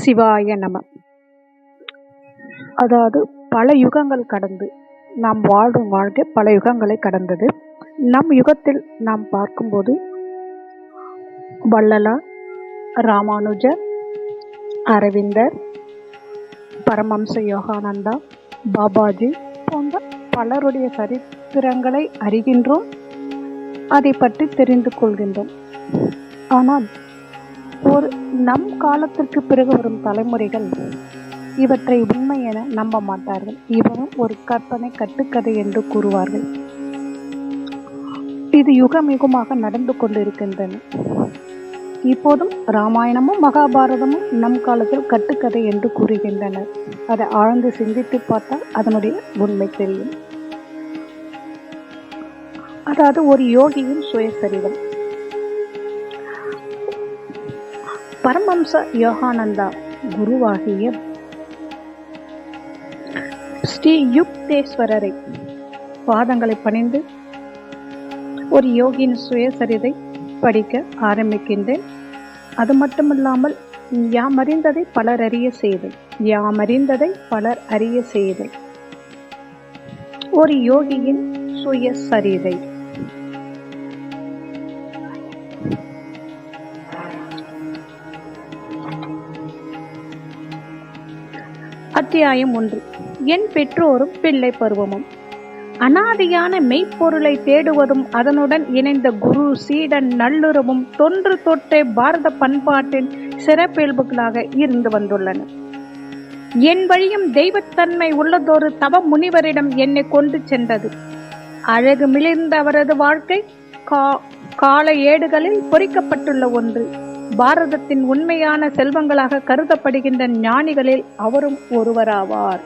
சிவாய நம. அதாவது பல யுகங்கள் கடந்து நாம் வாழும் வாழ்க்கை பல யுகங்களை கடந்தது. நம் யுகத்தில் நாம் பார்க்கும்போது வள்ளலார், ராமானுஜர், அரவிந்தர், பரமஹம்ச யோகானந்தா, பாபாஜி போன்ற பலருடைய சரித்திரங்களை அறிகின்றோம், அதை பற்றி தெரிந்து கொள்கின்றோம். ஆனால் ஒரு நம் காலத்திற்கு பிறகு வரும் தலைமுறைகள் இவற்றை உண்மை என நம்ப மாட்டார்கள். இவரும் ஒரு கற்பனை கட்டுக்கதை என்று கூறுவார்கள். இது யுகம் யுகமாக நடந்து கொண்டிருக்கின்றன. இப்போதும் ராமாயணமும் மகாபாரதமும் நம் காலத்தில் கட்டுக்கதை என்று கூறுகின்றனர். அதை ஆழ்ந்து சிந்தித்து பார்த்தால் அதனுடைய உண்மை தெரியும். அதாவது ஒரு யோகியின் சுயசரிதம். பரமஹம்ச யோகானந்தா குருவாகிய ஸ்ரீ யுக்தேஸ்வரரை பாதங்களை பணிந்து ஒரு யோகியின் சுயசரிதை படிக்க ஆரம்பிக்கின்றேன். அது மட்டுமல்லாமல் யாம் அறிந்ததை பலர் அறிய செய்தல், பலர் அறிய செய்தல். ஒரு யோகியின் சுயசரிதை. அத்தியாயம் 1. என் பெற்றோரும் பிள்ளை பருவமும். அனாதியான மெய்ப்பொருளை தேடுவதும் அதனுடன் இணைந்த குரு சீடன் நல்லுறவும் தொன்று தொற்றே பாரத பண்பாட்டின் சிறப்பியல்புகளாக இருந்து வந்துள்ளன. என் வழியும் தெய்வத்தன்மை உள்ளதொரு தவ முனிவரிடம் என்னை கொண்டு சென்றது. அழகு மிளிர்ந்த அவரது வாழ்க்கை கால ஏடுகளில் பொறிக்கப்பட்டுள்ள ஒன்று. பாரதத்தின் உண்மையான செல்வங்களாக கருதப்படுகின்ற ஞானிகளில் அவரும் ஒருவராவார்.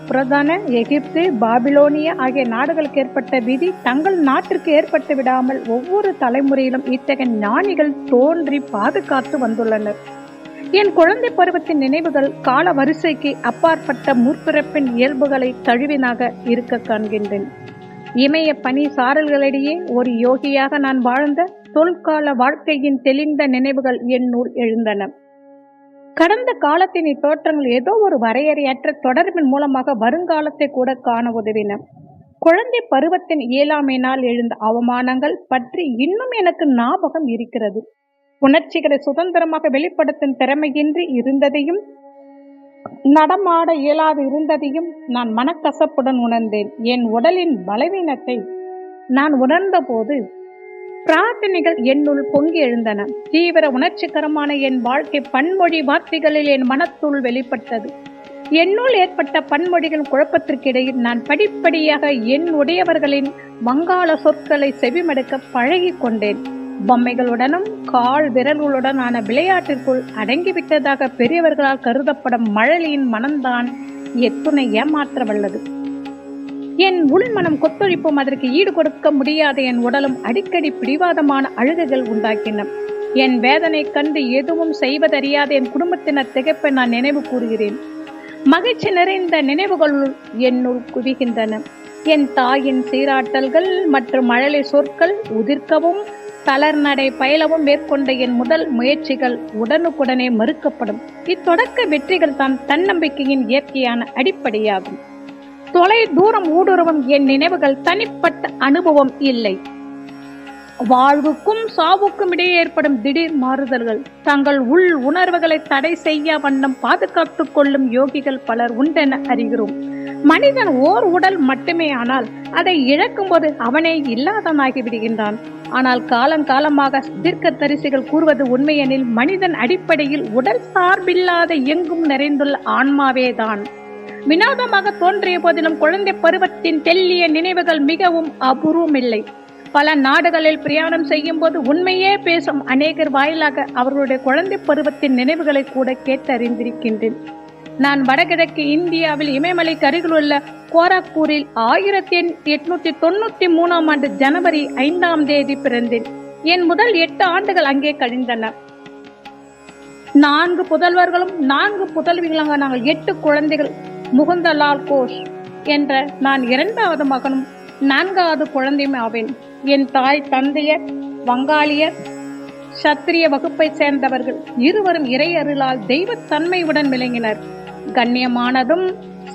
பிரதான எகிப்து, பாபிலோனியா ஆகிய நாடுகளுக்கு ஏற்பட்ட விதி தங்கள் நாட்டிற்கு ஏற்பட்டு விடாமல் ஒவ்வொரு தலைமுறையிலும் இத்தகைய ஞானிகள் தோன்றி பாதுகாத்து வந்துள்ளனர். என் குழந்தை பருவத்தின் நினைவுகள் கால வரிசைக்கு அப்பாற்பட்ட முற்பிறப்பின் இயல்புகளை தழுவினாக இருக்க காண்கின்றேன். இமய பனி சாரல்களிடையே ஒரு யோகியாக நான் வாழ்ந்த தொல்கால வாழ்க்கையின் தெளிந்த நினைவுகள் என்னுள் எழுந்தன. கடந்த காலத்தின் தோற்றங்கள் ஏதோ ஒரு வரையறையற்ற தொடர்பின் மூலமாக வருங்காலத்தை கூட காண உதவின. குழந்தை பருவத்தின் இயலாமையினால் எழுந்த அவமானங்கள் பற்றி இன்னும் எனக்கு ஞாபகம் இருக்கிறது. உணர்ச்சிகளை சுதந்திரமாக வெளிப்படுத்தும் திறமையின்றி இருந்ததையும் நடமாட இயலாது இருந்ததையும் நான் மனக்கசப்புடன் உணர்ந்தேன். என் உடலின் பலவீனத்தை நான் உணர்ந்த போது பிரார்த்தனைகள் என்னுள் பொங்கி எழுந்தன. தீவிர உணர்ச்சிகரமான என் வாழ்க்கை பன்மொழி வார்த்தைகளில் என் மனத்துள் வெளிப்பட்டது. என்னுள் ஏற்பட்ட பன்மொழிகள் குழப்பத்திற்கிடையில் நான் படிப்படியாக என் உடையவர்களின் வங்காள சொற்களை செவிமடுக்க பழகி கொண்டேன். பொம்மைகளுடனும் கால் விரல்களுடனான விளையாட்டிற்குள் அடங்கிவிட்டதாக பெரியவர்களால் கருதப்படும் மழலையின் மனம்தான் எத்துணை ஏமாற்ற வல்லது. என் உள்மனம் கொத்தொழிப்பும் அதற்கு ஈடு கொடுக்க முடியாத என் உடலும் அடிக்கடி பிடிவாதமான அழுகைகள் உண்டாக்கின. என் வேதனை கண்டு எதுவும் செய்வதறியாத என் குடும்பத்தினர் திகைப்பை நான் நினைவு கூறுகிறேன். மகிழ்ச்சி நிறைந்த நினைவுகளுள் என்னுள் குவிகின்றன. என் தாயின் சீராட்டல்கள் மற்றும் மழலை சொற்கள் உதிர்க்கவும் தளர்நடை பயிலவும் மேற்கொண்ட என் முதல் முயற்சிகள் உடனுக்குடனே மறுக்கப்படும். இத்தொடக்க வெற்றிகள் தான் தன்னம்பிக்கையின் இயற்கையான அடிப்படையாகும். தொலை தூரம் ஊடுருவும் என் நினைவுகள் தனிப்பட்ட அனுபவம் இல்லை. வாழ்வுக்கும் சாவுக்கும் இடையே ஏற்படும் திடீர் மாறுதல்கள். தங்கள் உள் உணர்வுகளை தடை செய்ய வண்ணம் பாதுகாத்துக் கொள்ளும் யோகிகள் பலர் உண்டென அறிகிறோம். மனிதன் ஓர் உடல் மட்டுமே, ஆனால் அதை இழக்கும் போது அவனே இல்லாதனாகி விடுகின்றான். ஆனால் காலங்காலமாக தீர்க்க தரிசிகள் கூறுவது உண்மையெனில் மனிதன் அடிப்படையில் உடல் சார்பில்லாத எங்கும் நிறைந்துள்ள ஆன்மாவே தான். வினோதமாக தோன்றிய போதிலும் குழந்தை பருவத்தின் தெல்லிய நினைவுகள் மிகவும் அபூர்வமில்லை. பல நாடுகளில் பிரயாணம் செய்யும் போது உண்மையே பேசும் அநேகர் வாயிலாக அவர்களுடைய குழந்தை பருவத்தின் நினைவுகளை கூட கேட்டறிந்திருக்கின்றேன். நான் வடகிழக்கு இந்தியாவில் இமயமலைக்கு அருகிலுள்ள கோரக்பூரில் 1893 ஆண்டு ஜனவரி 5 பிறந்தேன். என் முதல் 8 ஆண்டுகள் அங்கே கழிந்தன. 4 புதல்வர்களும் 4 புதல்விகளாக நாங்கள் 8 குழந்தைகள். முகுந்தலால் கோஷ் என்ற நான் 2வது மகனும் 4வது குழந்தையும் ஆவேன். என் தாய் தந்தையர் வங்காளியர், சத்திரிய வகுப்பை சேர்ந்தவர்கள். இருவரும் இறையருளால் தெய்வத்தன்மையுடன் விளங்கினர். கண்ணியமானதும்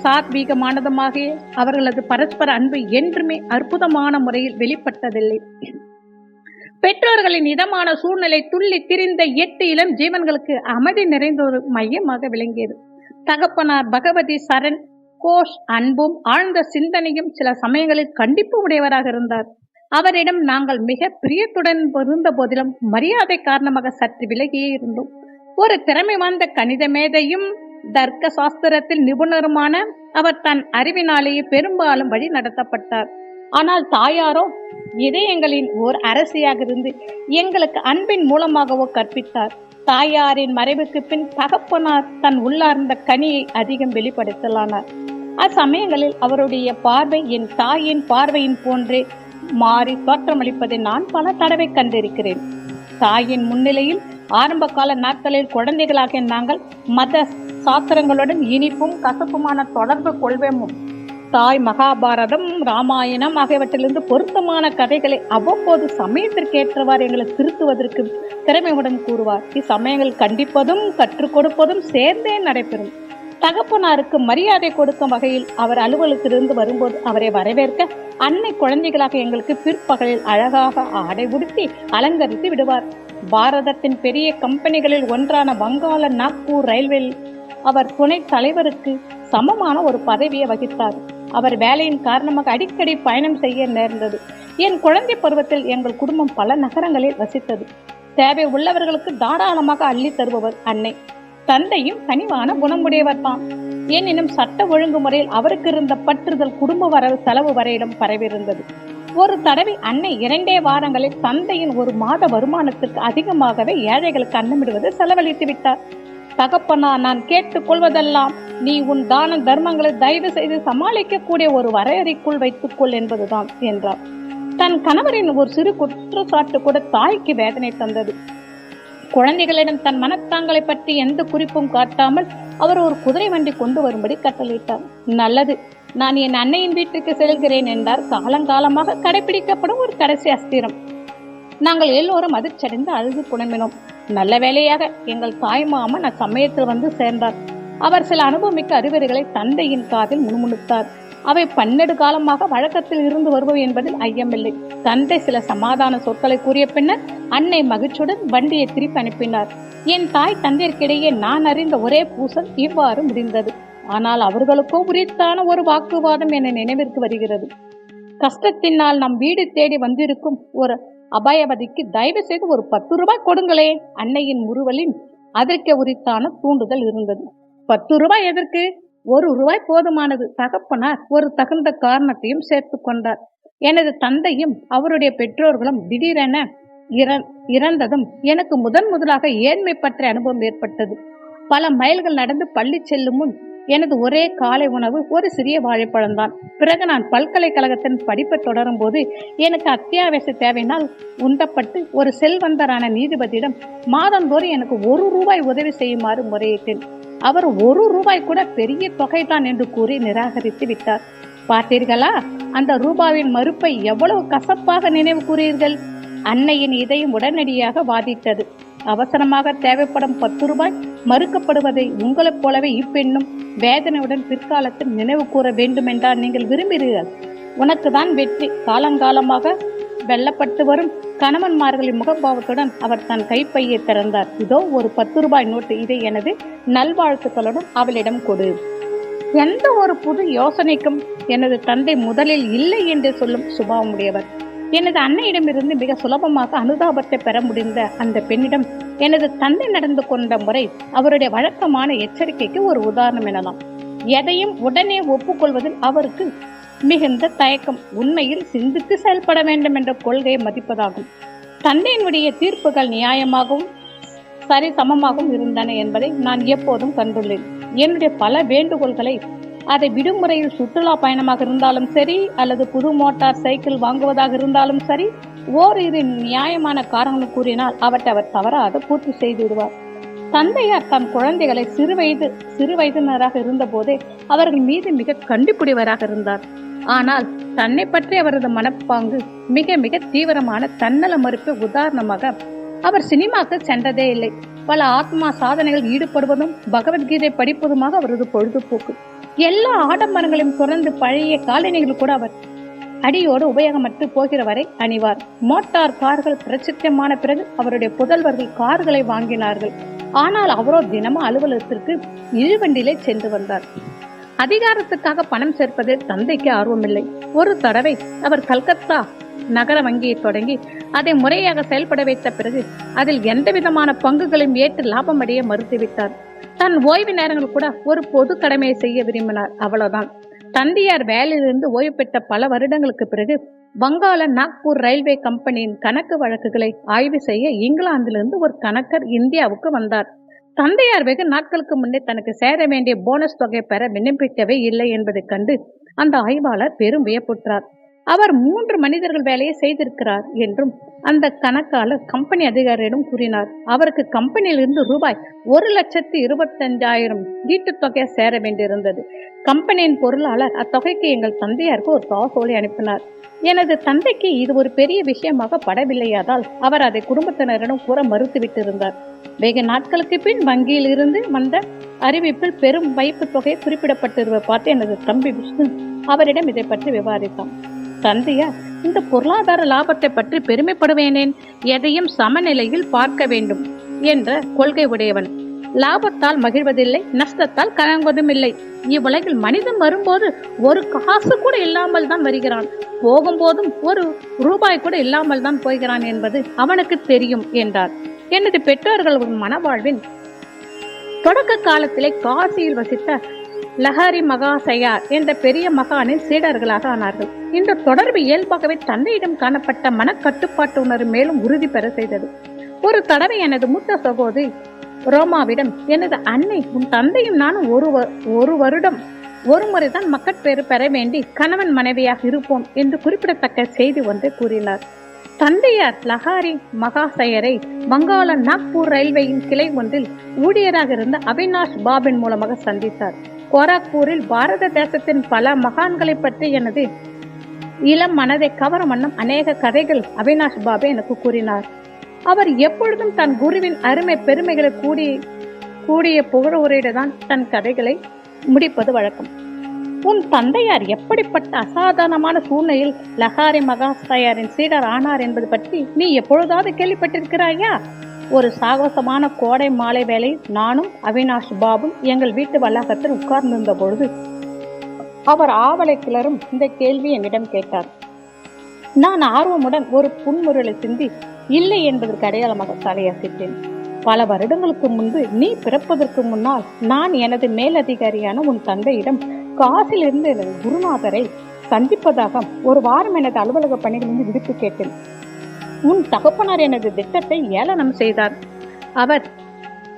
சாத்வீகமானதுமாக அவர்களது பரஸ்பர அன்பு என்றுமே அற்புதமான முறையில் வெளிப்பட்டதில்லை. பெற்றோர்களின் இதமான சூழ்நிலை துள்ளி திரிந்த 8 இளம் ஜீவன்களுக்கு அமைதி நிறைந்த ஒரு மையமாக விளங்கியது. தகப்பனார் பகவதி சரண் கோஷ் அன்பும் ஆழ்ந்த சிந்தனையும் சில சமயங்களில் கண்டிப்பு உடையவராக இருந்தார். அவரிடம் நாங்கள் மிக பிரியத்துடன் இருந்த போதிலும் மரியாதை காரணமாக சற்று விலகியே இருந்தோம். ஒரு திறமை வாய்ந்த கணித மேதையும் தர்க்க சாஸ்திரத்தில் நிபுணருமான அவர் தன் அறிவினாலேயே பெரும்பாலும் வழி நடத்தப்பட்டார். ஆனால் தாயாரோ இதயங்களின் ஓர் அரசியாக இருந்து எங்களுக்கு அன்பின் மூலமாகவோ கற்பித்தார். தாயாரின் மறைவுக்கு பின் தகப்பனார் தன் உள்ளார்ந்த கனியை அதிகம் வெளிப்படுத்தலானார். அச்சமயங்களில் அவருடைய பார்வை என் தாயின் பார்வையின் போன்றே மாறி தோற்றமளிப்பதை நான் பல தடவை கண்டிருக்கிறேன். தாயின் முன்னிலையில் ஆரம்ப கால நாட்களில் குழந்தைகளாக நாங்கள் மத சாஸ்திரங்களுடன் இனிப்பும் கசப்புமான தொடர்பு கொள்வோம். தாய் மகாபாரதம், ராமாயணம் ஆகியவற்றிலிருந்து பொருத்தமான கதைகளை அவ்வப்போது சமயத்திற்கேற்றவாறு எங்களை திருத்துவதற்கு திறமையுடன் கூறுவார். இச்சமயங்கள் கண்டிப்பதும் கற்றுக் கொடுப்பதும் சேர்ந்தே நடைபெறும். தகப்பனாருக்கு மரியாதை கொடுக்கும் வகையில் அவர் அலுவலகத்திலிருந்து வரும்போது அவரை வரவேற்க அன்னை குழந்தைகளாக எங்களுக்கு பிற்பகலில் அழகாக ஆடை உடுத்தி அலங்கரித்து விடுவார். பாரதத்தின் பெரிய கம்பெனிகளில் ஒன்றான வங்காள நாக்பூர் ரயில்வேயில் அவர் துணை தலைவருக்கு சமமான ஒரு பதவியை வகித்தார். அவர் வேலையின் காரணமாக அடிக்கடி பயணம் செய்ய நேர்ந்தது. என் குழந்தை பருவத்தில் எங்கள் குடும்பம் பல நகரங்களில் வசித்தது. தேவை உள்ளவர்களுக்கு தாராளமாக அள்ளி தருபவர் அன்னை. தந்தையும் கனிவான குணமுடையவர் தான். எனினும் சட்ட ஒழுங்கு முறையில் அவருக்கு இருந்த பற்றுதல் குடும்ப வரவு செலவு வரையிலும் பரவியிருந்தது. ஒரு தடவை அன்னை 2 வாரங்களில் தந்தையின் ஒரு மாத வருமானத்திற்கு அதிகமாகவே ஏழைகளுக்கு அன்னமிடுவது செலவழித்து விட்டார். தகப்பனா, நான் கேட்டுக் கொள்வதெல்லாம் நீ உன் தான தர்மங்களை தயவு செய்து சமாளிக்கக்கூடிய ஒரு வரையறைக்குள் வைத்துக்கொள் என்பதுதான் என்றார். தன் கணவரின் ஒரு சிறு குற்றச்சாட்டு கூட தாய்க்கு வேதனை தந்தது. குழந்தைகளிடம் தன் மனத்தாங்களை பற்றி எந்த குறிப்பும் காட்டாமல் அவர் ஒரு குதிரை வண்டி கொண்டு வரும்படி கட்டளையிட்டார். நல்லது, நான் என் அன்னையின் வீட்டுக்கு செல்கிறேன் என்றார். காலங்காலமாக கடைபிடிக்கப்படும் ஒரு கடைசி அஸ்திரம். நாங்கள் எல்லோரும் அதிர்ச்சடைந்து அழுது புலம்பினோம். நல்ல வேளையாக எங்கள் தாய் மாமன் அச்சமயத்தில் வந்து சேர்ந்தார். அவர் சில அனுபவமிக்க அறிவுரைகளை தந்தையின் காதில் முணுமுணுத்தார். அவை 12 காலமாக வழக்கத்தில் இருந்து வருபவை என்பதில் ஐயமில்லை. தந்தை சில சமாதான சொற்களை கூறிய பின்னர் அன்னை மகிழ்ச்சியுடன் வண்டியை திருப்பி அனுப்பினார். என் தாய் தந்தையர்க்கிடையே நான் அறிந்த ஒரே பூசல் இவ்வாறு முடிந்தது. ஆனால் அவர்களுக்கோ உரித்தான ஒரு வாக்குவாதம் என நினைவிற்கு வருகிறது. கஷ்டத்தினால் நம் வீடு தேடி வந்திருக்கும் ஒரு அபாயவதிக்கு தயவு செய்து ஒரு 10 ரூபாய் கொடுங்களே. அன்னையின் முறுவலின் அதற்கு உரித்தான தூண்டுதல் இருந்தது. 10 ரூபாய் எதற்கு? 1 ரூபாய் போதுமானது. தகப்பனார் ஒரு தகுந்த காரணத்தையும் சேர்த்து கொண்டார். எனது தந்தையும் அவருடைய பெற்றோர்களும் திடீரென இறந்ததும் எனக்கு முதலாக ஏழ்மை பற்றிய அனுபவம் ஏற்பட்டது. பல மைல்கள் நடந்து பள்ளி செல்லும் முன் எனது ஒரே காலை உணவு ஒரு சிறிய வாழைப்பழம்தான். பிறகு நான் பல்கலைக்கழகத்தின் படிப்பை தொடரும் போது எனக்கு அத்தியாவசிய தேவையினால் உந்தப்பட்டு ஒரு செல்வந்தரான நீதிபதியிடம் மாதந்தோறும் எனக்கு 1 ரூபாய் உதவி செய்யுமாறு முறையிட்டேன். அவர் 1 ரூபாய் கூட பெரிய தொகைதான் என்று கூறி நிராகரித்து விட்டார். பார்த்தீர்களா, அந்த ரூபாவின் மறுப்பை எவ்வளவு கசப்பாக நினைவு கூறீர்கள். அன்னையின் இதயம் உடனடியாக வாதிட்டது. அவசரமாக தேவைப்படும் 10 ரூபாய் மறுக்கப்படுவதை உங்களைப் போலவே இப்பெண்ணும் வேதனையுடன் பிற்காலத்தில் நினைவு கூற வேண்டுமென்றால் நீங்கள் விரும்புகிறீர்கள். உனக்கு தான் வெற்றி. காலங்காலமாக வெல்லப்பட்டு வரும் கணவன்மார்களின் முகபாவத்துடன் அவர் தன் கைப்பையை திறந்தார். இதோ ஒரு 10 ரூபாய் நோட்டு, இதை எனது நல்வாழ்த்துக்களுடன் அவளிடம் கொடு. எந்த ஒரு புது யோசனைக்கும் எனது தந்தை முதலில் இல்லை என்று சொல்லும் சுபாவமுடையவர். எனது அன்னையிடமிருந்து மிக சுலபமாக அனுதாபத்தை பெற முடிந்த அந்த பெண்ணிடம் எனது தந்தை நடந்து கொண்ட முறை அவருடைய வழக்கமான எச்சரிக்கைக்கு ஒரு உதாரணம் எனலாம். எதையும் உடனே ஒப்புக்கொள்வதில் அவருக்கு மிகுந்த தயக்கம். உண்மையில் சிந்தித்து செயல்பட வேண்டும் என்ற கொள்கையை மதிப்பதாகும். தந்தையினுடைய தீர்ப்புகள் நியாயமாகவும் சரிசமமாகவும் இருந்தன என்பதை நான் எப்போதும் கண்டுள்ளேன். என்னுடைய பல வேண்டுகோள்களை, அதை விடுமுறையில் சுற்றுலா பயணமாக இருந்தாலும் சரி அல்லது புது மோட்டார் சைக்கிள் வாங்குவதாக இருந்தாலும் சரி, ஓரிரு நியாயமான காரணங்கள் கூறினால் அவற்றை அவர் தவறாத பூர்த்தி செய்து விடுவார். தந்தையார் தம் குழந்தைகளை சிறு வயதினராக இருந்த போதே அவர்கள் மீது மிக கண்டிப்புடையவராக இருந்தார். ஆனால் தன்னை பற்றி அவரது மனப்பாங்கு மிக மிக தீவிரமான தன்னல மறுப்பு. உதாரணமாக, அவர் சினிமாக்கு சென்றதே இல்லை. பல ஆத்மா சாதனைகள் ஈடுபடுவதும் பகவத்கீதை படிப்பதுமாக அவரது பொழுதுபோக்கு. எல்லா ஆடம்பரங்களையும் தொடர்ந்து பழைய காலணிகள் கூட அவர் அடியோடு உபயோகமற்று போகிற வரை அணிவார். மோட்டார் கார்கள் பிரசித்தமான பிறகு அவருடைய புதல்வர்கள் கார்களை வாங்கினார்கள். ஆனால் அவரோ தினமும் அலுவலகத்திற்கு இழுவண்டிலே சென்று வந்தார். அதிகாரத்துக்காக பணம் சேர்ப்பதில் தந்தைக்கு ஆர்வமில்லை. ஒரு தடவை அவர் கல்கத்தா நகர வங்கியை தொடங்கி அதை முறையாக செயல்பட வைத்த பிறகு அதில் எந்த விதமான பங்குகளையும் ஏற்று லாபம் அடைய மறுத்துவிட்டார். தன் ஓய்வு நேரங்கள் கூட ஒரு பொது கடமையை செய்ய விரும்பினார். அவ்வளவுதான். தந்தையார் வேலையிலிருந்து ஓய்வு பெற்ற பல வருடங்களுக்கு பிறகு வங்காள நாக்பூர் ரயில்வே கம்பெனியின் கணக்கு வழக்குகளை ஆய்வு செய்ய இங்கிலாந்திலிருந்து ஒரு கணக்கர் இந்தியாவுக்கு வந்தார். தந்தையார் வெகு நாட்களுக்கு முன்னே தனக்கு சேர வேண்டிய போனஸ் தொகை பெற விண்ணப்பிக்கவே இல்லை என்பதை கண்டு அந்த ஆய்வாளர் பெரும் வியப்புற்றார். அவர் 3 மனிதர்கள் வேலையை செய்திருக்கிறார் என்றும் அந்த கணக்காளர் கம்பெனி அதிகாரியிடம் கூறினார். அவருக்கு கம்பெனியிலிருந்து ரூபாய் 1,25,000 ஈட்டுத் தொகை சேர வேண்டியிருந்தது. கம்பெனியின் பொருளாளர் அத்தொகைக்கு எங்கள் தந்தையாருக்கு ஒரு காசோலை அனுப்பினார். எனது தந்தைக்கு இது ஒரு பெரிய விஷயமாக படவில்லையாதால் அவர் அதை குடும்பத்தினரிடம் கூற மறுத்துவிட்டிருந்தார். வெகு நாட்களுக்கு பின் வங்கியில் இருந்து வந்த அறிவிப்பில் பெரும் வைப்பு தொகை குறிப்பிடப்பட்டிருப்பதை பார்த்து எனது தம்பி விஷ்ணு அவரிடம் இதை பற்றி விவாதித்தான். தந்தையார், இந்த பொருளாதார லாபத்தை பற்றி பெருமைப்படுவேனேன், எதையும் சமநிலையில் பார்க்க வேண்டும் என்ற கொள்கை உடையவன். லாபத்தால் மகிழ்வதில்லை, நஷ்டத்தால் கலங்குவதும் இல்லை. இவ்வுலகில் மனிதன் வரும்போது ஒரு காசு கூட இல்லாமல் தான் வருகிறான், போகும்போதும் ஒரு ரூபாய் கூட இல்லாமல் தான் போகிறான் என்பது அவனுக்கு தெரியும் என்றார். எனது பெற்றோர்கள் மனவாழ்வின் தொடக்க காலத்திலே காசியில் வசித்த லஹாரி மகாசயார் என்ற பெரிய மகானின் சீடர்களாக ஆனார்கள். இந்த தொடர்பு இயல்பாகவே தந்தையிடம் காணப்பட்ட மனக்கட்டுப்பாட்டு உணர்வு மேலும் உறுதி பெற செய்தது. ஒரு தடவை எனது மூத்த சகோதரி ரோமாவிடம், எனது அன்னை, உன் தந்தையும் நானும் ஒரு வருடம் ஒரு முறைதான் மக்கட்பேறு பெற வேண்டி கணவன் மனைவியாக இருப்போம் என்று குறிப்பிடத்தக்க செய்தி ஒன்றை கூறினார். தந்தையார் லஹாரி மகாசயரை வங்காள நாக்பூர் ரயில்வேயின் கிளை ஒன்றில் ஊழியராக இருந்த அவினாஷ் பாபின் மூலமாக சந்தித்தார். கோராக்பூரில் பாரத தேசத்தின் பல மகான்களை பற்றி எனது இளம் மனதை கவரும் வண்ணம் அநேக கதைகள் அவினாஷ் பாபு எனக்கு கூறினார். அவர் எப்பொழுதும் தன் குருவின் அருமை பெருமைகளை கூடிய புகழ உரையில்தான் தன் கதைகளை முடிப்பது வழக்கம். உன் தந்தையார் எப்படிப்பட்ட அசாதாரணமான சூழ்நிலையில் லஹாரி மகாசயாரின் சீடர் ஆனார் என்பது பற்றி நீ எப்பொழுதாவது கேள்விப்பட்டிருக்கிறாயா? ஒரு சாகசமான கோடை மாலை வேளை நானும் அவினாஷ் பாபும் எங்கள் வீட்டு வளாகத்தில் உட்கார்ந்திருந்த பொழுது அவர் ஆவலை கிளறும் இந்த கேள்வி என்னிடம் கேட்டார். நான் ஆர்வமுடன் ஒரு புன்முறுவலை சிந்தி இல்லை என்பதற்கு அடையாளமாக தலையசைத்தேன். பல வருடங்களுக்கு முன்பு நீ பிறப்பதற்கு முன்னால் நான் எனது மேலதிகாரியான உன் தந்தையிடம் காசிலிருந்து எனது குருநாதரை சந்திப்பதாக ஒரு வாரம் எனது அலுவலக பணிகளிலிருந்து விடுப்பு கேட்டேன். உன் தகப்பனார் எனது திட்டத்தை ஏளனம் செய்தார். அவர்,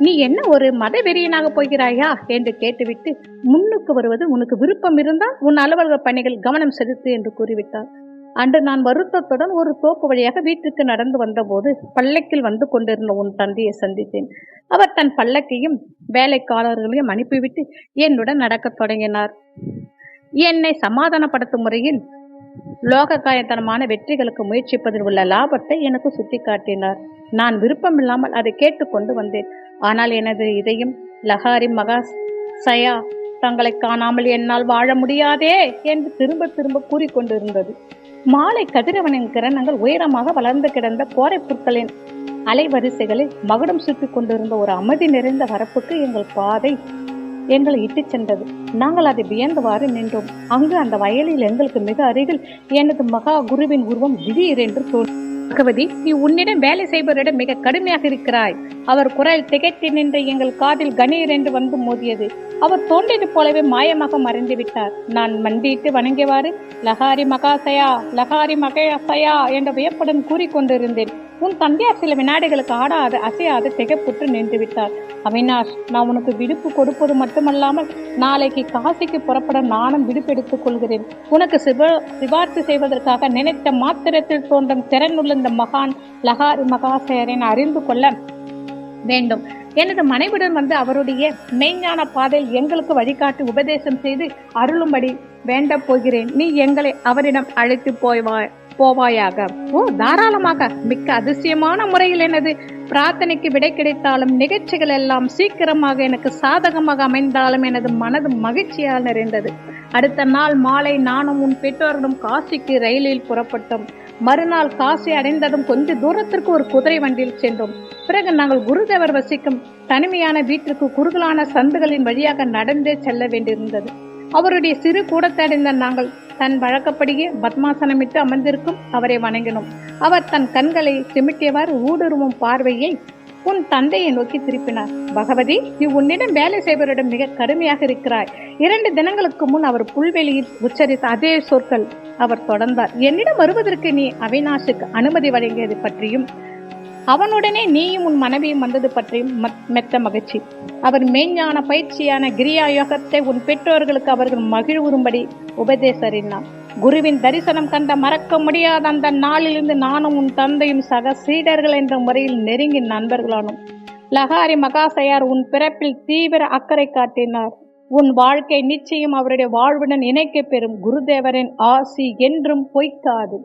நீ என்ன ஒரு மத வெறியனாக போகிறாயா என்று கேட்டுவிட்டு, முன்னுக்கு வருவது உனக்கு விருப்பம் இருந்தால் உன் அலுவலக பணிகள் கவனம் செலுத்து என்று கூறிவிட்டார். அன்று நான் வருத்தத்துடன் ஒரு தோப்பு வழியாக வீட்டுக்கு நடந்து வந்தபோது பல்லக்கில் வந்து கொண்டிருந்த உன் தந்தையை சந்தித்தேன். அவர் தன் பல்லக்கையும் வேலைக்காரர்களையும் அனுப்பிவிட்டு என்னுடன் நடக்கத் தொடங்கினார். என்னை சமாதானப்படுத்தும் முறையில் லோககாயத்தனமான வெற்றிகளுக்கு முயற்சிப்பதில் உள்ள லாபத்தை எனக்கு சுட்டி காட்டினார். நான் விருப்பமில்லாமல் அதை கேட்டுக்கொண்டு வந்தேன். ஆனால் எனது இதயம் லஹாரி மகாசயா தங்களை காணாமல் என்னால் வாழ முடியாதே என்று திரும்ப திரும்ப கூறிக்கொண்டிருந்தது. மாலை கதிரவனின் கிரணங்கள் உயரமாக வளர்ந்து கிடந்த கோரை புற்களின் அலைவரிசைகளில் மகுடம் சுற்றி கொண்டிருந்த ஒரு அமைதி நிறைந்த வரப்புக்கு எங்கள் பாதை எங்களை இட்டு சென்றது. நாங்கள் அதை வியந்தவாறு நின்றோம். அங்கு அந்த வயலில் எங்களுக்கு மிக அருகில் எனது மகா குருவின் உருவம் திடீரென்று தோன்றியது. பகவதி, நீ உன்னிடம் வேலை செய்பவரிடம் மிக கடுமையாக இருக்கிறாய். அவர் குரல் திகைத்து நின்று எங்கள் காதில் கணீர் என்று வந்து மோதியது. அவர் தோன்றியது போலவே மாயமாக மறைந்து விட்டார். நான் மண்டிட்டு வணங்கியவாறு லஹாரி மகாசயா, லஹாரி மகாசயா என்ற வியப்புடன் கூறிக்கொண்டிருந்தேன். உன் தந்தையார் சில வினாடிகளுக்கு ஆடாது அசையாது திகைப்புற்று நின்று விட்டார். அவினாஷ், நான் உனக்கு விடுப்பு கொடுப்பது மட்டுமல்லாமல் நாளைக்கு காசிக்கு புறப்பட நானும் விடுப்பு எடுத்துக் கொள்கிறேன். உனக்கு சிபார்த்து செய்வதற்காக நினைத்த மாத்திரத்தில் தோன்றும் திறனுள்ள இந்த மகான் லஹாரி மகாசயரை அறிந்து கொள்ள வேண்டும். எனது மனைவிடன் வந்து அவருடைய மெய்ஞான பாதையில் எங்களுக்கு வழிகாட்டி உபதேசம் செய்து அருளும்படி வேண்ட போகிறேன். நீ எங்களை அவரிடம் அழைத்து போவாயாக. ஓ, தாராளமாக. மிக்க அதிசயமான முறையில் எனது பிரார்த்தனைக்கு விடை கிடைத்தாலும் நிகழ்ச்சிகள் எல்லாம் சீக்கிரமாக எனக்கு சாதகமாக அமைந்தாலும் எனது மனது மகிழ்ச்சியால் நிறைந்தது. அடுத்த நாள் மாலை நானும் உன் பெற்றோரிடம் காசிக்கு ரயிலில் புறப்பட்டோம். மறுநாள் காசி அடைந்ததும் கொஞ்ச தூரத்திற்கு ஒரு குதிரை வண்டியில் சென்றோம். பிறகு நாங்கள் குருதேவர் வசிக்கும் தனிமையான வீட்டிற்கு குறுகலான சந்துகளின் வழியாக நடந்தே செல்ல வேண்டியிருந்தது. அவருடைய சிறு கூடத்தை அடைந்த நாங்கள் தன் வழக்கப்படியே பத்மாசனமிட்டு அமர்ந்திருக்கும் அவரை வணங்கினோம். அவர் தன் கண்களை சிமிட்டியவாறு ஊடுருவும் பார்வையை உன் தந்தையை நோக்கி திருப்பினார். பகவதி, நீ உன்னிடம் வேலை செய்வரிடம் மிக கடுமையாக இருக்கிறாய். 2 தினங்களுக்கு முன் அவர் புல்வெளியில் உச்சரித்த அதே சொற்கள் அவர் தொடர்ந்தார். என்னிடம் வருவதற்கு நீ அவினாஷுக்கு அனுமதி வழங்கியது பற்றியும் அவனுடனே நீயும் உன் மனைவியும் வந்தது பற்றியும் மெத்த மகிழ்ச்சி. அவர் மெய்ஞான பயிற்சியான கிரியா யோகத்தை உன் பெற்றோர்களுக்கு அவர்கள் மகிழ்வுறும்படி உபதேசறினார். குருவின் தரிசனம் கண்ட மறக்க முடியாத அந்த நாளிலிருந்து நானும் உன் தந்தையும் சக சீடர்கள் என்ற முறையில் நெருங்கி நண்பர்களானோம். லகாரி மகாசயார் உன் பிறப்பில் தீவிர அக்கறை காட்டினார். உன் வாழ்க்கை நிச்சயம் அவருடைய வாழ்வுடன் இணைக்க பெறும். குருதேவரின் ஆசி என்றும் பொய்க்காது.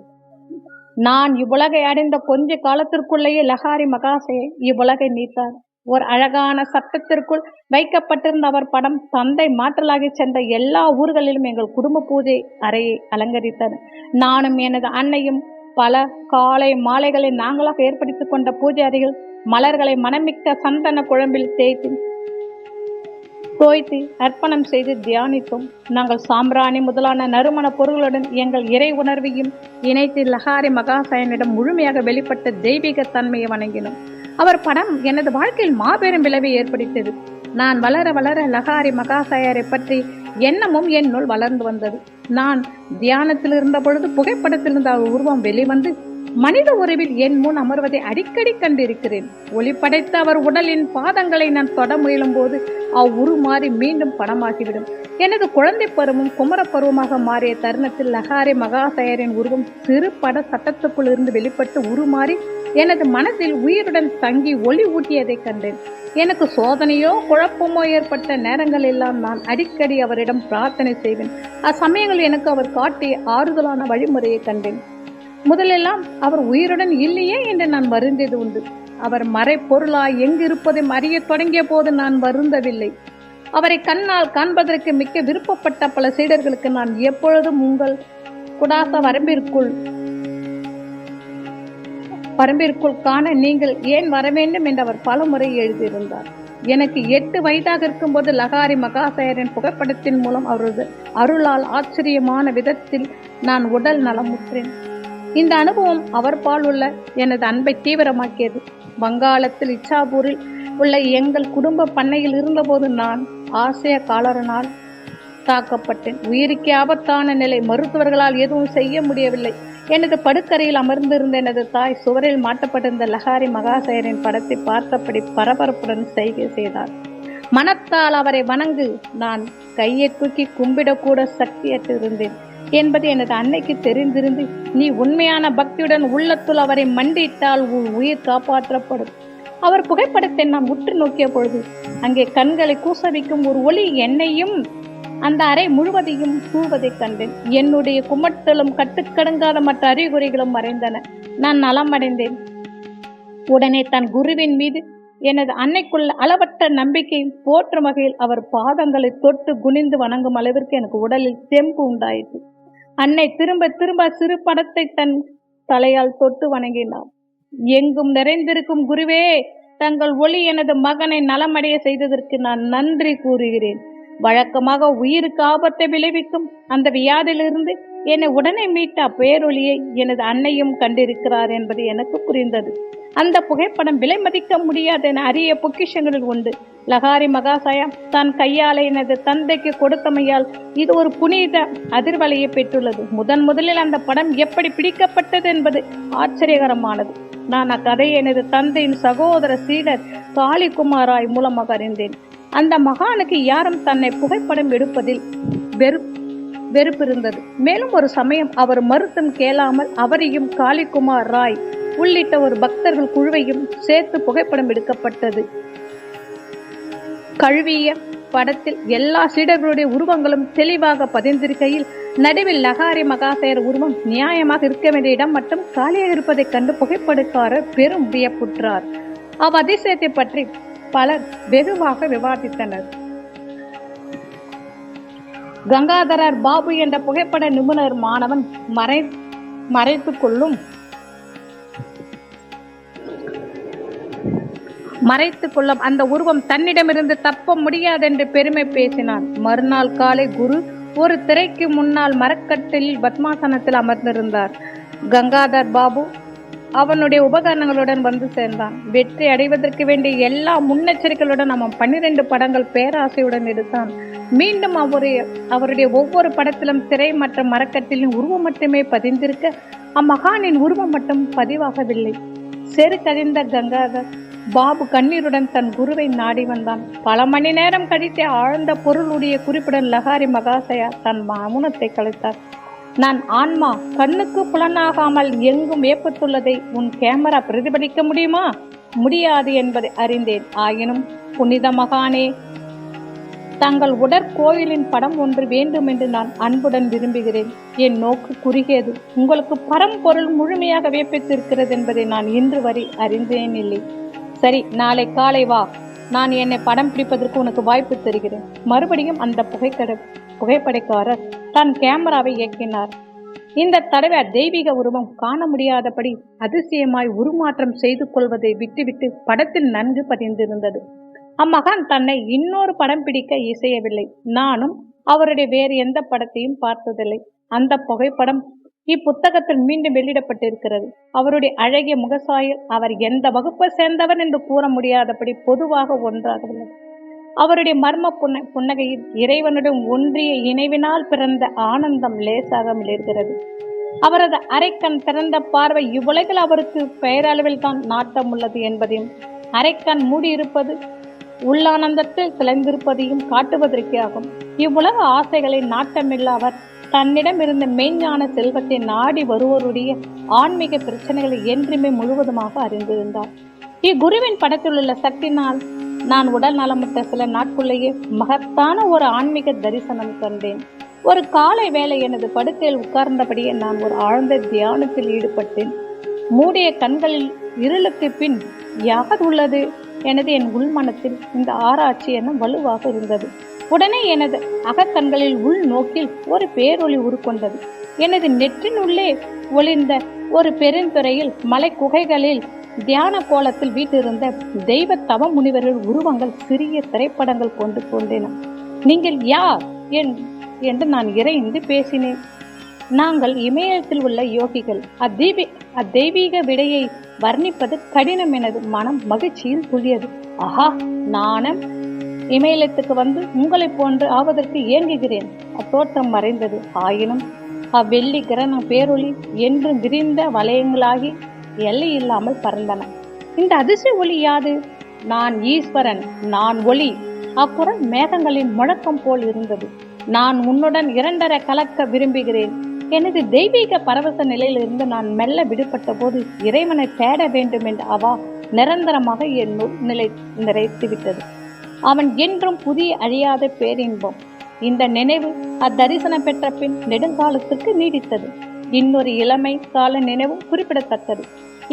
நான் இவ்வுலகை அடைந்த கொஞ்ச காலத்திற்குள்ளேயே லகாரி மகாசே இவ்வுலகை நீத்தார். ஒரு அழகான சட்டத்திற்குள் வைக்கப்பட்டிருந்த அவர் படம் தந்தை மாற்றலாகி சென்ற எல்லா ஊர்களிலும் எங்கள் குடும்ப பூஜை அறையை அலங்கரித்தது. நானும் எனது அன்னையும் பல காலை மாலைகளை நாங்களாக ஏற்படுத்திக் கொண்ட பூஜை அறையில் மலர்களை மனமிக்க சந்தன குழம்பில் தோய்த்து அர்ப்பணம் செய்து தியானித்தோம். நாங்கள் சாம்பிராணி முதலான நறுமண பொருள்களுடன் எங்கள் இறை உணர்வையும் இணைத்து லகாரி மகாசயனிடம் முழுமையாக வெளிப்பட்ட தெய்வீக தன்மையை வணங்கினோம். அவர் படம் எனது வாழ்க்கையில் மாபெரும் விளைவை ஏற்படுத்தியது. நான் வளர வளர லகாரி மகாசயரை பற்றி எண்ணமும் என்னுள் வளர்ந்து வந்தது. நான் தியானத்தில் இருந்த பொழுது புகைப்படத்திலிருந்து அவர் உருவம் வெளிவந்து மனித உறவில் என் முன் அமர்வதை அடிக்கடி கண்டிருக்கிறேன். ஒளி படைத்த அவர் உடலின் பாதங்களை நான் தொட முயலும் போது அவ்வுருமாறி மீண்டும் படமாகிவிடும். எனது குழந்தை பருவம் குமர பருவமாக மாறிய தருணத்தில் லகாரி மகாசயரின் உருவம் சிறு பட சட்டத்துக்குள் இருந்து வெளிப்பட்டு உருமாறி எனது மனதில் உயிருடன் தங்கி ஒளி ஊட்டியதை கண்டேன். எனக்கு சோதனையோ குழப்பமோ ஏற்பட்ட நேரங்கள் எல்லாம் நான் அடிக்கடி அவரிடம் பிரார்த்தனை செய்வேன். அச்சமயங்களில் எனக்கு அவர் காட்டிய ஆறுதலான வழிமுறையை கண்டேன். முதலெல்லாம் அவர் உயிருடன் இல்லையே என்று நான் வருந்தியது உண்டு. அவர் மறைப்பொருளாய் எங்கிருப்பதை அறிய தொடங்கிய போது நான் வருந்தவில்லை. அவரை கண்ணால் காண்பதற்கு மிக்க விருப்பப்பட்ட பல சீடர்களுக்கு நான் எப்பொழுதும் உங்கள் குடாச வரம்பிற்குள் காண நீங்கள் ஏன் வர வேண்டும் என்று அவர் பல முறை எழுதியிருந்தார். எனக்கு 8 வயதாக இருக்கும்போது லகாரி மகாசயரின் புகைப்படத்தின் மூலம் அவரது அருளால் ஆச்சரியமான விதத்தில் நான் உடல் நலமுற்றேன். இந்த அனுபவம் அவர் பால் உள்ள எனது அன்பை தீவிரமாக்கியது. வங்காளத்தில் இச்சாபூரில் உள்ள எங்கள் குடும்ப பண்ணையில் இருந்தபோது நான் ஆசிய காலரனால் தாக்கப்பட்டேன். உயிருக்கு ஆபத்தான நிலை. மருத்துவர்களால் எதுவும் செய்ய முடியவில்லை. எனது படுக்கரையில் அமர்ந்திருந்த எனது தாய் சுவரில் மாட்டப்பட்டிருந்த லகாரி மகாசயரின் படத்தை பார்த்தபடி பரபரப்புடன் செய்கை செய்தார். மனத்தால் அவரை வணங்கு. நான் கையை தூக்கி கும்பிடக்கூட சக்தியற்று இருந்தேன் என்பது எனது அன்னைக்கு தெரிந்திருந்து, நீ உண்மையான பக்தியுடன் உள்ளத்துள் அவரை மண்டியிட்டால் உன் உயிர் காப்பாற்றப்படும். அவர் புகைப்படத்தை நான் உற்று நோக்கிய பொழுது அங்கே கண்களை கூசவிக்கும் ஒரு ஒளி என்னையும் அந்த அறை முழுவதையும் சூழ்வதைக் கண்டேன். என்னுடைய குமட்டலும் கட்டுக்கடங்காத மற்ற அறிகுறிகளும் மறைந்தன. நான் நலமடைந்தேன். உடனே தன் குருவின் மீது எனது அன்னைக்குள்ள அளவற்ற நம்பிக்கை போற்றும் வகையில் அவர் பாதங்களை தொட்டு குனிந்து வணங்கும் அளவிற்கு எனக்கு உடலில் தெம்பு உண்டாயிற்று. அன்னை திரும்ப திரும்ப சிறு படத்தை தன் தலையால் தொட்டு வணங்கினார். எங்கும் நிறைந்திருக்கும் குருவே, தங்கள் ஒளி எனது மகனை நலமடைய செய்ததற்கு நான் நன்றி கூறுகிறேன். வழக்கமாக உயிருக்கு ஆபத்தை விளைவிக்கும் அந்த வியாதியிலிருந்து என்னை உடனே மீட்ட பேரொளியை எனது அன்னையும் கண்டிருக்கிறார் என்பது எனக்கு புரிந்தது. அந்த புகைப்படம் விலை மதிக்க முடியாத என அரிய பொக்கிஷங்களில் உண்டு. லகாரி மகாசயா தான் கையால் எனது தந்தைக்கு கொடுத்தமையால் இது ஒரு புனித அதிர்வலையை பெற்றுள்ளது. முதலில் அந்த படம் எப்படி பிடிக்கப்பட்டது என்பது ஆச்சரியகரமானது. நான் அக்கதையை எனது தந்தையின் சகோதர சீடர் காளிகுமாராய் மூலமாக அறிந்தேன். அந்த மகானுக்கு யாரும் தன்னை புகைப்படம் எடுப்பதில் வெறுப்பு இருந்தது. மேலும் ஒரு சமயம் அவர் மறுத்தும் கேளாமல் அவரையும் காளிகுமார் ராய் உள்ளிட்ட ஒரு பக்தர்கள் குழுவையும் சேர்த்து புகைப்படம் எடுக்கப்பட்டது. கழுவிய படத்தில் எல்லா சீடர்களுடைய உருவங்களும் தெளிவாக பதிந்திருக்கையில் நடுவில் லகாரி மகாசயர் உருவம் நியாயமாக இருக்க வேண்டிய இடம் மட்டும் காலியாக இருப்பதைக் கண்டு புகைப்படக்காரர் பெரும் வியப்புற்றார். அவ்வதிசயத்தை பற்றி பலர் வெகுவாக விவாதித்தனர். கங்காதரர் பாபு என்ற புகைப்பட நிபுணர் மாணவன் மறைத்துக் கொள்ளும் அந்த உருவம் தன்னிடமிருந்து தப்ப முடியாதென்று பெருமை பேசினான். மறுநாள் காலை குரு ஒரு திரைக்கு முன்னால் மரக்கட்டில் பத்மாசனத்தில் அமர்ந்திருந்தார். கங்காதர் பாபு அவனுடைய உபகரணங்களுடன் வந்து சேர்ந்தான். வெற்றி அடைவதற்கு வேண்டிய எல்லா முன்னெச்சரிக்கைகளுடன் அவன் 12 படங்கள் பேராசையுடன் எடுத்தான். மீண்டும் அவருடைய ஒவ்வொரு படத்திலும் திரை மற்றும் மரக்கட்டிலின் உருவம் மட்டுமே பதிந்திருக்க, அம்மகானின் உருவம் மட்டும் பதிவாகவில்லை. செருக்கறிந்த கங்காதர் பாபு கண்ணீருடன் தன் குருவை நாடி வந்தான். பல மணி நேரம் கழித்து ஆழ்ந்த பொருளுடைய குறிப்புடன் லஹாரி மகாசயா தன் மௌனத்தை கலைத்தார். நான் ஆன்மா, கண்ணுக்கு புலனாகாமல் எங்கும் ஏற்பட்டுள்ளதை உன் கேமரா பிரதிபலிக்க முடியுமா? முடியாது என்பதை அறிந்தேன். ஆயினும் புனித மகானே, தங்கள் உடற்கோயிலின் படம் ஒன்று வேண்டும் என்று நான் அன்புடன் விரும்புகிறேன். என் நோக்கு குறுகியது. உங்களுக்கு பரம்பொருள் முழுமையாக வியப்பித்திருக்கிறது என்பதை நான் இன்று வரை அறிந்தேன் இல்லை. சரி, நாளை காலை வா. நான் என்னை படம் பிடிப்பதற்கு உனக்கு வாய்ப்பு தருகிறேன். மறுபடியும் அந்த புகைப்படைக்காரர் தன் கேமராவை இயக்கினார். இந்த தடவை தெய்வீக உருவம் காண முடியாதபடி அதிசயமாய் உருமாற்றம் செய்து கொள்வதை விட்டுவிட்டு படத்தில் நன்கு பதிந்திருந்தது. அம்மகான் தன்னை இன்னொரு படம் பிடிக்க இசையவில்லை. நானும் அவருடைய வேறு எந்த படத்தையும் பார்த்ததில்லை. அந்த புகைப்படம் இப்புத்தகத்தில் மீண்டும் வெளியிடப்பட்டிருக்கிறது. அவருடைய அழகிய முகசாயில் அவர் எந்த வகுப்பை சேர்ந்தவர் என்று கூற முடியாதபடி பொதுவாக ஒன்றாகவில்லை. அவருடைய மர்ம புன்னகையில் இறைவனுடன் ஒன்றிய இணைவினால் பிறந்த ஆனந்தம் லேசாக மிளர்கிறது. அவரது அரைக்கண் திறந்த பார்வை இவ்வுலகில் அவருக்கு பெயரளவில் தான் நாட்டம் உள்ளது என்பதையும், அரைக்கண் மூடியிருப்பது உள்ளானந்தத்தில் திளைந்திருப்பதையும் காட்டுவதற்கே ஆகும். இவ்வுலக ஆசைகளை நாட்டமில்ல அவர் தன்னிடம் இருந்த மெய்ஞான செல்வத்தை நாடி வருவோருடைய ஆன்மீக பிரச்சனைகளை என்றுமே முழுவதுமாக அறிந்திருந்தார். இக்குருவின் படத்தில் உள்ள சக்தினால் நான் உடல் நலமற்ற சில நாட்குள்ளேயே மகத்தான ஒரு ஆன்மீக தரிசனம் கண்டேன். ஒரு காலை வேளை எனது படுக்கையில் உட்கார்ந்தபடியே நான் ஒரு ஆழ்ந்த தியானத்தில் ஈடுபட்டேன். மூடிய கண்களில் இருளுக்கு பின் யார் உள்ளது எனது என் உள்மனத்தில் இந்த ஆராய்ச்சி என வலுவாக இருந்தது. உடனே எனது அகக்கண்களில் உள் நோக்கில் ஒரு பேரொளி உருக்கொண்டது. எனது நெற்றினுள்ளே ஒளிர்ந்த ஒரு பெருந்துறையில் மலை குகைகளில் தியான கோலத்தில் வீட்டிருந்த தெய்வ தவ முனிவர்கள் உருவங்கள் சிறிய திரைப்படங்கள் கொண்டு கொண்டேன. நீங்கள் யார் என்று நான் இறைந்து பேசினேன். நாங்கள் இமயத்தில் உள்ள யோகிகள். அத்தெய்வீக விடையை வர்ணிப்பது கடினம். எனது மனம் மகிழ்ச்சியில் துள்ளியது. ஆஹா, நானும் இமயத்துக்கு வந்து உங்களை போன்று ஆவதற்கு இயங்குகிறேன். அத்தோட்டம் மறைந்தது. ஆயினும் அவ்வெள்ளி கிரண பேரொளி என்று விரிந்த வலயங்களாகி எல்லை இல்லாமல் பறந்தன. இந்த அதிசய ஒளி யாது? நான் ஈஸ்வரன், நான் ஒளி. அக்குரல் மேகங்களின் முழக்கம் போல் இருந்தது. நான் உன்னுடன் 2.5 கலக்க விரும்புகிறேன். எனது தெய்வீக பரவச நிலையிலிருந்து நான் மெல்ல விடுபட்ட போது இறைவனை தேட வேண்டும் என்ற அவா நிரந்தரமாக என்னுள் நிறைத்துவிட்டது. அவன் என்றும் புதிய அழியாத பேரின்பம். இந்த நினைவு அத்தரிசனம் பெற்ற பின் நெடுங்காலத்திற்கு நீடித்தது. இன்னொரு இளமை கால நினைவும் குறிப்பிடத்தக்கது.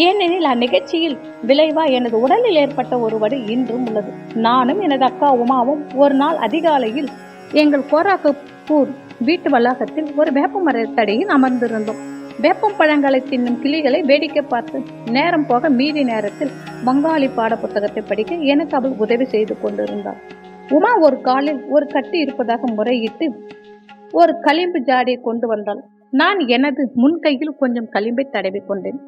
ஏனெனில் அந்நிகழ்ச்சியில் விளைவா எனது உடலில் ஏற்பட்ட ஒரு வடு இன்றும் உள்ளது. நானும் எனது அக்கா உமாவும் ஒரு நாள் அதிகாலையில் எங்கள் கோராக்பூர் வீட்டு வளாகத்தில் ஒரு வேப்ப மரத்தடியில் அமர்ந்திருந்தோம். வேப்பம் பழங்களை தின்னும் கிளிகளை வேடிக்கை பார்த்து நேரம் போக மீதி நேரத்தில் வங்காளி பாட புத்தகத்தை படிக்க எனக்கு அவள் உதவி செய்து கொண்டிருந்தாள். உமா ஒரு காலில் ஒரு கட்டி இருப்பதாக முறையிட்டு ஒரு களிம்பு ஜாடியை கொண்டு வந்தாள். நான் எனது முன் கையில் கொஞ்சம் களிம்பை தடவி கொண்டேன்.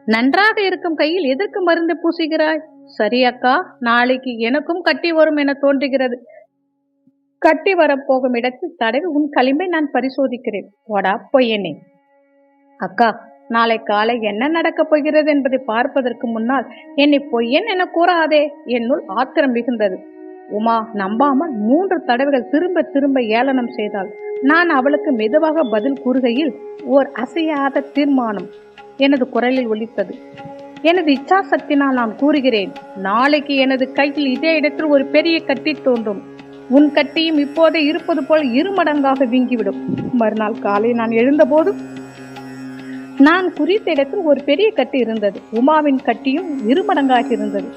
நன்றாக இருக்கும் கையில் எதற்கு மருந்து பூசுகிறாய்? சரி அக்கா, நாளைக்கு எனக்கும் கட்டி வரும் என தோன்றுகிறது. கட்டி வரப்போகும் இடத்தில் தடவி உன் களிம்பை நான் பரிசோதிக்கிறேன். போடா பொய்யனே. அக்கா, நாளை காலை என்ன நடக்கப் போகிறது என்பதை பார்ப்பதற்கு முன்னால் என்னை பொய்யன் என கூறாதே. என்னுள் ஆத்திரம் மிகுந்தது. உமா நம்பாமல் 3 தடவைகள் திரும்ப திரும்ப ஏளனம் செய்தாள். நான் அவளுக்கு மெதுவாக பதில் கூறுகையில் ஓர் அசையாத தீர்மானம் எனது குரலில் ஒலித்தது. எனது இச்சா சக்தினால் நான் கூறுகிறேன், நாளைக்கு எனது கையில் இதே இடத்தில் ஒரு பெரிய கட்டி தோன்றும். உன் கட்டியும் இப்போதே இருப்பது போல் 2 மடங்காக வீங்கிவிடும். மறுநாள் காலை நான் எழுந்தபோது நான் குறித்த இடத்தில் ஒரு பெரிய கட்டி இருந்தது. உமாவின் கட்டியும் 2 மடங்காக இருந்தது.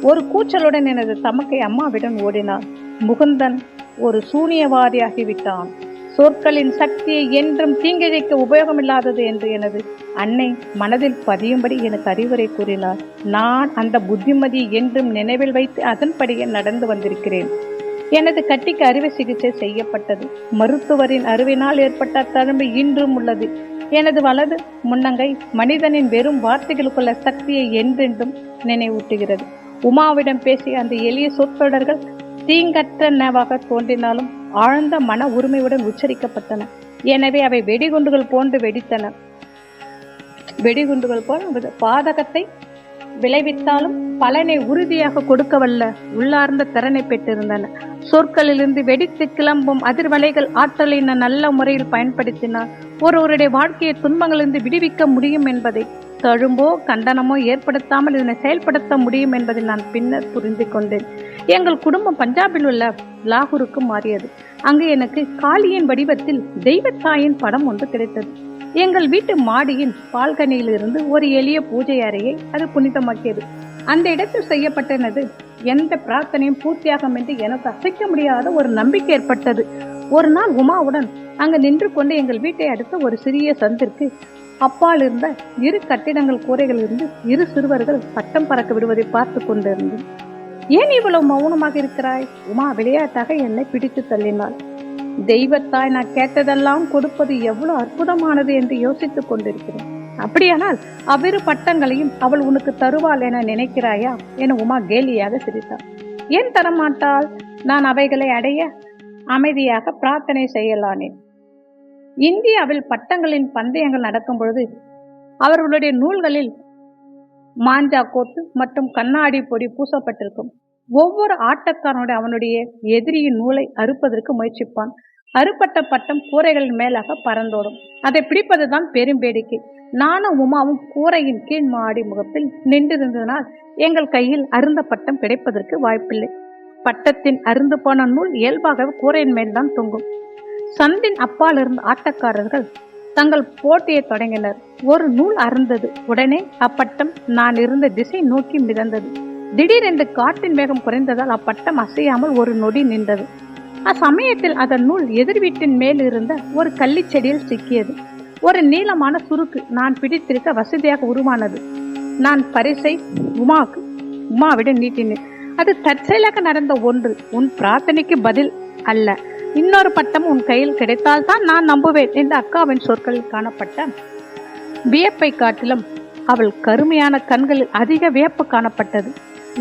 ஒரு கூச்சலுடன் எனது தமக்கை அம்மாவிடம் ஓடினார். முகுந்தன் ஒரு சூனியவாதியாகிவிட்டான். சொற்களின் சக்தியை என்றும் தீங்கிழைக்க உபயோகமில்லாதது என்று எனது அன்னை மனதில் பதியும்படி எனக்கு அறிவுரை கூறினார். நான் அந்த புத்திமதி என்றும் நினைவில் வைத்து அதன்படியே நடந்து வந்திருக்கிறேன். எனது கட்டிக்கு அறுவை சிகிச்சை செய்யப்பட்டது. மருத்துவரின் அறுவினால் ஏற்பட்ட தழும்பு இன்றும் உள்ளது. எனது வலது முன்னங்கை மனிதனின் வெறும் வார்த்தைகளுக்குள்ள சக்தியை என்றென்றும் நினைவூட்டுகிறது. உமாவிடம் பேசிய அந்த எளிய சொற்றொடர்கள் தீங்கற்றனவாக தோன்றினாலும் ஆழ்ந்த மன உரிமையுடன் உச்சரிக்கப்பட்டன. எனவே அவை வெடிகுண்டுகள் போன்று வெடித்தன. வெடிகுண்டுகள் போல் பாதகத்தை விளைவித்தாலும் பலனை உறுதியாக கொடுக்கவல்ல உள்ளார்ந்த திறனை பெற்றிருந்தன. சொற்களிலிருந்து வெடித்து கிளம்பும் அதிர்வலைகள் ஆற்றலை நல்ல முறையில் பயன்படுத்தினால் ஒருவருடைய வாழ்க்கையை துன்பங்களிலிருந்து விடுவிக்க முடியும் என்பதை தழும்போ கண்டனமோ ஏற்படுத்தாமல் இதனை செயல்படுத்த முடியும் என்பதை நான் பின்னர் புரிந்து கொண்டேன். எங்கள் குடும்பம் பஞ்சாபில் உள்ள லாகூருக்கு மாறியது. அங்கு எனக்கு காளியின் வடிவத்தில் தெய்வத்தாயின் படம் ஒன்று கிடைத்தது. எங்கள் வீட்டு மாடியின் பால்கனியிலிருந்து ஒரு எளிய பூஜை அறையை அது புனிதமாக்கியது. அந்த இடத்தில் செய்யப்பட்டனது எந்த பிரார்த்தனையும் பூர்த்தியாகும் என்று எனக்கு அசைக்க முடியாத ஒரு நம்பிக்கை ஏற்பட்டது. ஒரு நாள் உமாவுடன் அங்கு நின்று கொண்டு எங்கள் வீட்டை அடுத்த ஒரு சிறிய சந்திற்கு அப்பால் இருந்த இரு கட்டிடங்கள் கூரைகள் இருந்து இரு சிறுவர்கள் பட்டம் பறக்க விடுவதை பார்த்து கொண்டிருந்தேன். ஏன் இவ்வளவு மௌனமாக இருக்கிறாய்? உமா விளையாட்டாக என்னை பிடித்து தள்ளினாள். தெய்வத்தாய், நான் கேட்டதெல்லாம் கொடுப்பது எவ்வளவு அற்புதமானது என்று யோசித்துக் கொண்டிருக்கிறேன். அப்படியானால் அவ்விரு பட்டங்களையும் அவள் உனக்கு தருவாள் என நினைக்கிறாயா என உமா கேலியாக சிரித்தாள். ஏன் தரமாட்டாள்? நான் அவைகளை அடைய அமைதியாக பிரார்த்தனை செய்யலானேன். இந்தியாவில் பட்டங்களின் பந்தயங்கள் நடக்கும் பொழுது அவர்களுடைய நூல்களில் மாஞ்சா கோத்து மற்றும் கண்ணாடி பொடி பூசப்பட்டிருக்கும். ஒவ்வொரு ஆட்டக்காரனுடைய அவனுடைய எதிரியின் நூலை அறுப்பதற்கு முயற்சிப்பான். அறுப்பட்ட பட்டம் கூரைகளின் மேலாக பறந்தோடும். அதை பிடிப்பதுதான் பெரும் வேடிக்கை. நானும் உமாவும் கூரையின் கீழ் மாடி முகப்பில் நின்றிருந்ததனால் எங்கள் கையில் அருந்த பட்டம் கிடைப்பதற்கு வாய்ப்பில்லை. பட்டத்தின் அருந்து போன நூல் இயல்பாக கூரையின் மேல்தான் தொங்கும். சந்தின் அப்பால் இருந்த ஆட்டக்காரர்கள் தங்கள் போட்டியை தொடங்கினர். ஒரு நூல் அருந்தது. உடனே அப்பட்டம் நான் இருந்த திசை நோக்கி மிதந்தது. திடீரென்று காற்றின் வேகம் குறைந்ததால் அப்பட்டம் அசையாமல் ஒரு நொடி நின்றது. அச்சமயத்தில் அதன் நூல் எதிர் வீட்டின் மேல் இருந்த ஒரு கள்ளி செடியில் சிக்கியது. ஒரு நீளமான சுருக்கு நான் பிடித்திருக்க வசதியாக உருவானது. நான் பரிசை உமாவிடம் நீட்டினேன். அது தற்செயலாக நடந்த ஒன்று. உன் பிரார்த்தனைக்கு பதில் அல்ல. இன்னொரு பட்டம் உன் கையில் கிடைத்தால்தான் நான் நம்புவேன் என்று அக்காவின் சொற்களில் காணப்பட்ட வியப்பை காட்டிலும் அவள் கருமையான கண்களில் அதிக வியப்பு காணப்பட்டது.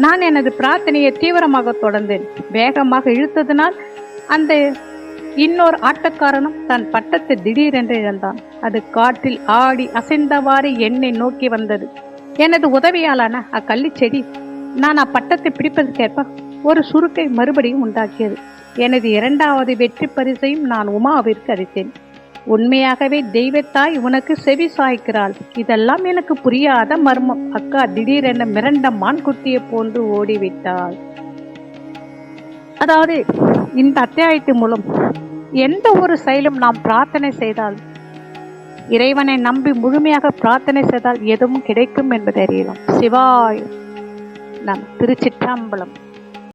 நான் எனது பிரார்த்தனையை தீவிரமாக தொடர்ந்தேன். வேகமாக இழுத்ததினால் அந்த இன்னொரு ஆட்டக்காரனும் தன் பட்டத்தை திடீரென்று இழந்தான். அது காற்றில் ஆடி அசைந்தவாறு என்னை நோக்கி வந்தது. எனது உதவியாலான அக்கள்ளிச்செடி நான் அப்பட்டத்தை பிடிப்பதற்கேற்ப ஒரு சுருக்கை மறுபடியும் உண்டாக்கியது. எனது இரண்டாவது வெற்றி பரிசையும் நான் உமாவிற்கு அளித்தேன். உண்மையாகவே தெய்வத்தாய் உனக்கு செவி சாய்க்கிறாள். இதெல்லாம் எனக்கு புரியாத மர்மம். அக்கா திடீரென மிரண்ட மான்குட்டியை போன்று ஓடிவிட்டாள். அதாவது இந்த அத்தியாயத்தின் மூலம் எந்த ஒரு செயலும் நாம் பிரார்த்தனை செய்தால், இறைவனை நம்பி முழுமையாக பிரார்த்தனை செய்தால் எதுவும் கிடைக்கும் என்பதை அறியலாம். சிவாய் நம் திருச்சிற்றம்பலம்.